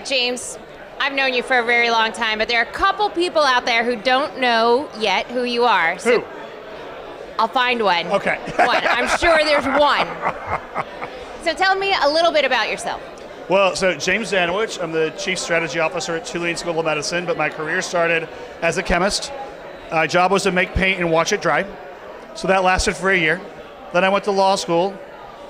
James, I've known you for a very long time, but there are a couple people out there who don't know yet who you are. So Who? I'll find one. Okay. One. I'm sure there's one. So tell me a little bit about yourself. Well, so James Zanewicz, I'm the Chief Strategy Officer at Tulane School of Medicine, but my career started as a chemist. My job was to make paint and watch it dry. So that lasted for a year. Then I went to law school.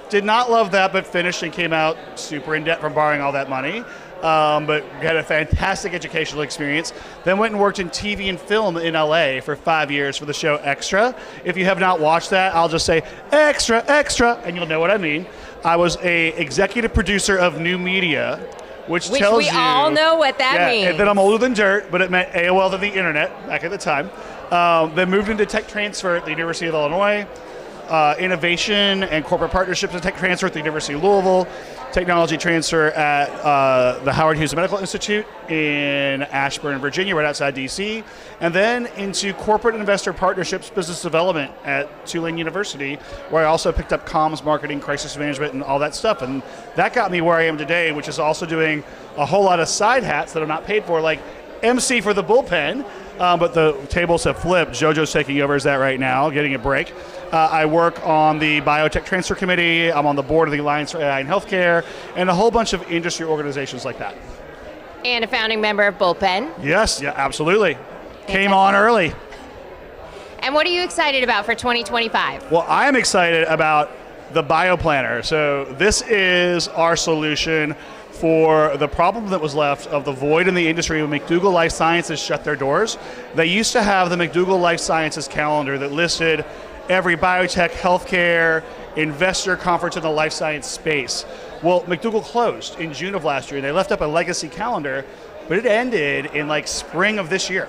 Did not love that, but finished and came out super in debt from borrowing all that money. But had a fantastic educational experience. Then went and worked in TV and film in LA for 5 years for the show Extra. If you have not watched that, I'll just say extra, extra, and you'll know what I mean. I was a executive producer of new media, which tells we you, all know what that means. And then I'm older than dirt, but it meant AOL to the internet back at the time. Then moved into tech transfer at the University of Illinois. Innovation and corporate partnerships and tech transfer at the University of Louisville, technology transfer at the Howard Hughes Medical Institute in Ashburn, Virginia, right outside DC, and then into corporate investor partnerships, business development at Tulane University, where I also picked up comms, marketing, crisis management, and all that stuff. And that got me where I am today, which is also doing a whole lot of side hats that I'm not paid for, like MC for the Bullpen, but the tables have flipped. Jojo's taking over as that right now, getting a break. I work on the Biotech Transfer Committee. I'm on the board of the Alliance for AI in Healthcare, and a whole bunch of industry organizations like that. And a founding member of Bullpen. Yes, yeah, absolutely. Came on early. And what are you excited about for 2025? Well, I am excited about the BioPlanner. So this is our solution for the problem that was left of the void in the industry when McDougall Life Sciences shut their doors. They used to have the McDougall Life Sciences calendar that listed every biotech, healthcare, investor conference in the life science space. Well, McDougall closed in June of last year, and they left up a legacy calendar, but it ended in like spring of this year.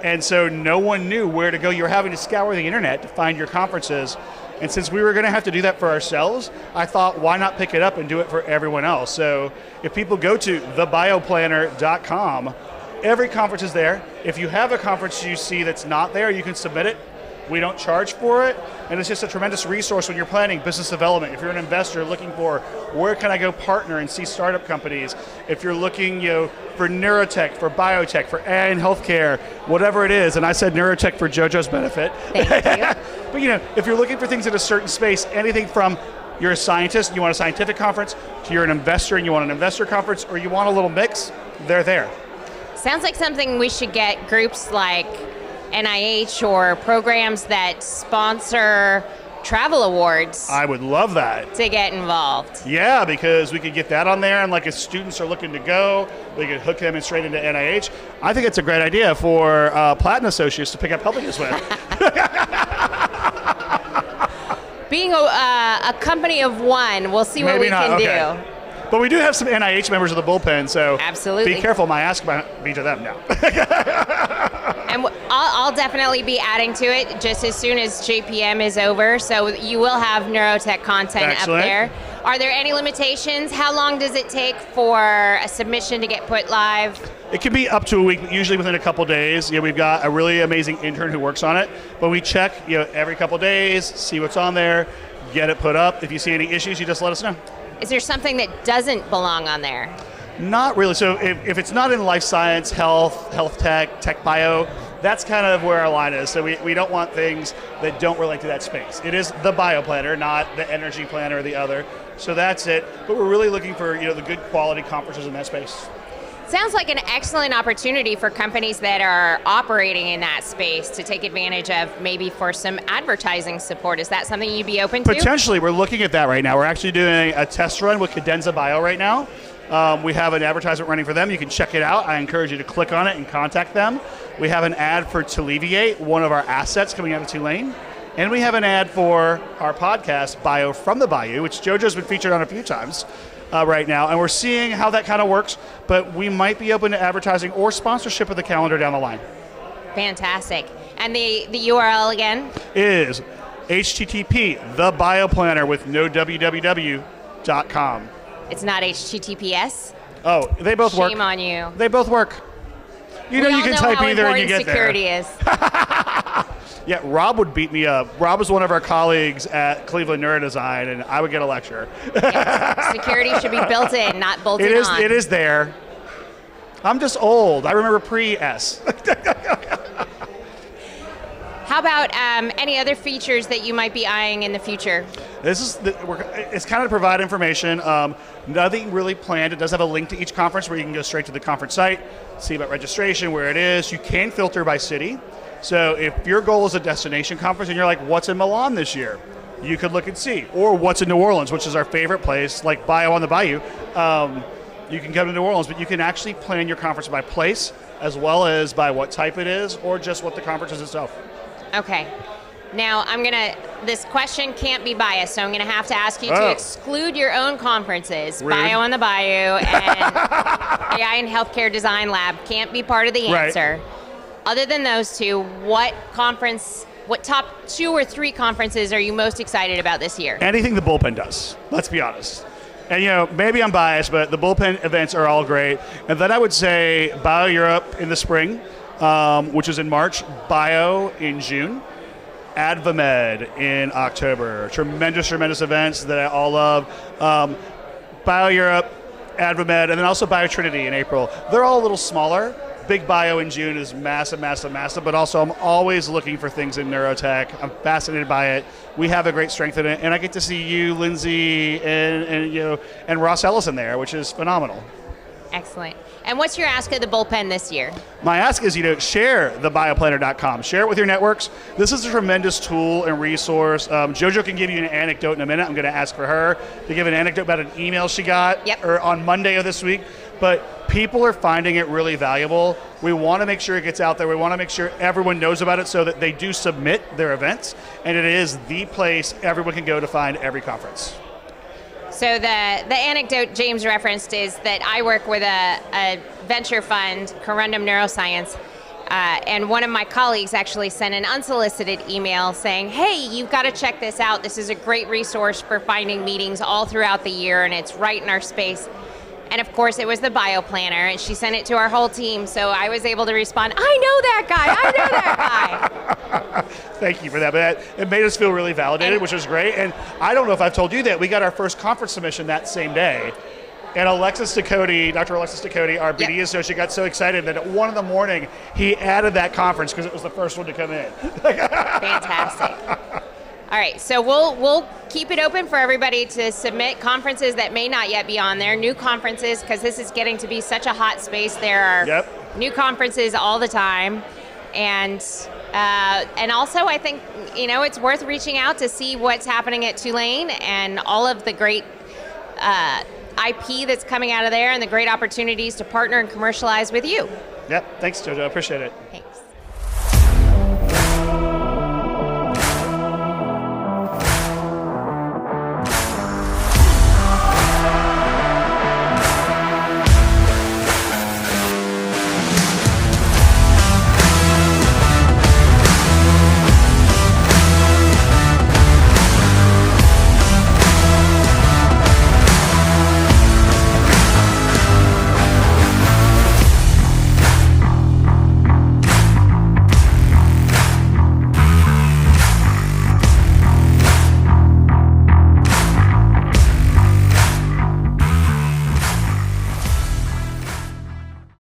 And so no one knew where to go. You were having to scour the internet to find your conferences. And since we were going to have to do that for ourselves, I thought, why not pick it up and do it for everyone else? So if people go to thebioplanner.com, every conference is there. If you have a conference you see that's not there, you can submit it. We don't charge for it, and it's just a tremendous resource when you're planning business development. If you're an investor looking for where can I go partner and see startup companies, if you're looking for neurotech, for biotech, for AI and healthcare, whatever it is, and I said neurotech for Jojo's benefit. Thank you. But if you're looking for things in a certain space, anything from you're a scientist and you want a scientific conference, to you're an investor and you want an investor conference, or you want a little mix, they're there. Sounds like something we should get groups like NIH or programs that sponsor travel awards. I would love that. To get involved. Yeah, because we could get that on there, and like if students are looking to go, we could hook them in straight into NIH. I think it's a great idea for Platt and Associates to pick up helping us with. Being a company of one, we'll see what we can do. But we do have some NIH members of the Bullpen, so absolutely. Be careful. My ask might be to them now. And I'll definitely be adding to it just as soon as JPM is over, so you will have neurotech content Excellent. Up there. Are there any limitations? How long does it take for a submission to get put live? It can be up to a week, usually within a couple days. We've got a really amazing intern who works on it, but we check every couple days, see what's on there, get it put up. If you see any issues, you just let us know. Is there something that doesn't belong on there? Not really. So if it's not in life science, health tech, tech bio, that's kind of where our line is. So we don't want things that don't relate to that space. It is the bioplanner, not the energy planner or the other. So that's it. But we're really looking for the good quality conferences in that space. Sounds like an excellent opportunity for companies that are operating in that space to take advantage of, maybe for some advertising support. Is that something you'd be open to? Potentially. We're looking at that right now. We're actually doing a test run with Cadenza Bio right now. We have an advertisement running for them. You can check it out. I encourage you to click on it and contact them. We have an ad for Televiate, one of our assets coming out of Tulane. And we have an ad for our podcast, Bio from the Bayou, which Jojo's been featured on a few times right now. And we're seeing how that kind of works, but we might be open to advertising or sponsorship of the calendar down the line. Fantastic. And the URL again? Is HTTP, thebioplanner with no www.com. It's not HTTPS? Oh, they both work. Shame on you. They both work. You can type either and you get there. Security is. Yeah, Rob would beat me up. Rob was one of our colleagues at Cleveland Neurodesign, and I would get a lecture. Yes. Security should be built in, not bolted on. It is there. I'm just old. I remember pre-S. How about any other features that you might be eyeing in the future? It's kind of to provide information. Nothing really planned. It does have a link to each conference where you can go straight to the conference site, see about registration, where it is. You can filter by city. So if your goal is a destination conference and you're like, what's in Milan this year? You could look and see. Or what's in New Orleans, which is our favorite place, like Bio on the Bayou. You can come to New Orleans, but you can actually plan your conference by place as well as by what type it is or just what the conference is itself. Okay. Now, this question can't be biased, so I'm going to have to ask you to exclude your own conferences. Rude. Bio on the Bayou and AI and Healthcare Design Lab can't be part of the answer. Right. Other than those two, what top 2 or 3 conferences are you most excited about this year? Anything the Bullpen does, let's be honest. And maybe I'm biased, but the Bullpen events are all great. And then I would say Bio Europe in the spring, which is in March, Bio in June, AdvaMed in October. Tremendous events that I all love. Bio Europe, AdvaMed, and then also Bio Trinity in April. They're all a little smaller. Big Bio in June is massive, but also I'm always looking for things in neurotech. I'm fascinated by it. We have a great strength in it, and I get to see you, Lindsay, and Ross Ellison there, which is phenomenal. Excellent. And what's your ask of the Bullpen this year? My ask is, share thebioplanner.com. Share it with your networks. This is a tremendous tool and resource. Jojo can give you an anecdote in a minute. I'm going to ask for her to give an anecdote about an email she got on Monday of this week. But people are finding it really valuable. We want to make sure it gets out there. We want to make sure everyone knows about it so that they do submit their events. And it is the place everyone can go to find every conference. So the anecdote James referenced is that I work with a venture fund, Corundum Neuroscience, and one of my colleagues actually sent an unsolicited email saying, hey, you've got to check this out. This is a great resource for finding meetings all throughout the year, and it's right in our space. And of course, it was the BioPlanner, and she sent it to our whole team, so I was able to respond, I know that guy. Thank you for that. But it made us feel really validated, which was great. And I don't know if I've told you that, we got our first conference submission that same day. And Dr. Alexis Ducote, our BD associate, got so excited that at 1 in the morning, he added that conference because it was the first one to come in. Fantastic. All right, so we'll keep it open for everybody to submit conferences that may not yet be on there, new conferences, because this is getting to be such a hot space. There are new conferences all the time, and also I think it's worth reaching out to see what's happening at Tulane and all of the great IP that's coming out of there and the great opportunities to partner and commercialize with you. Yep, thanks, Jojo. I appreciate it. Thanks.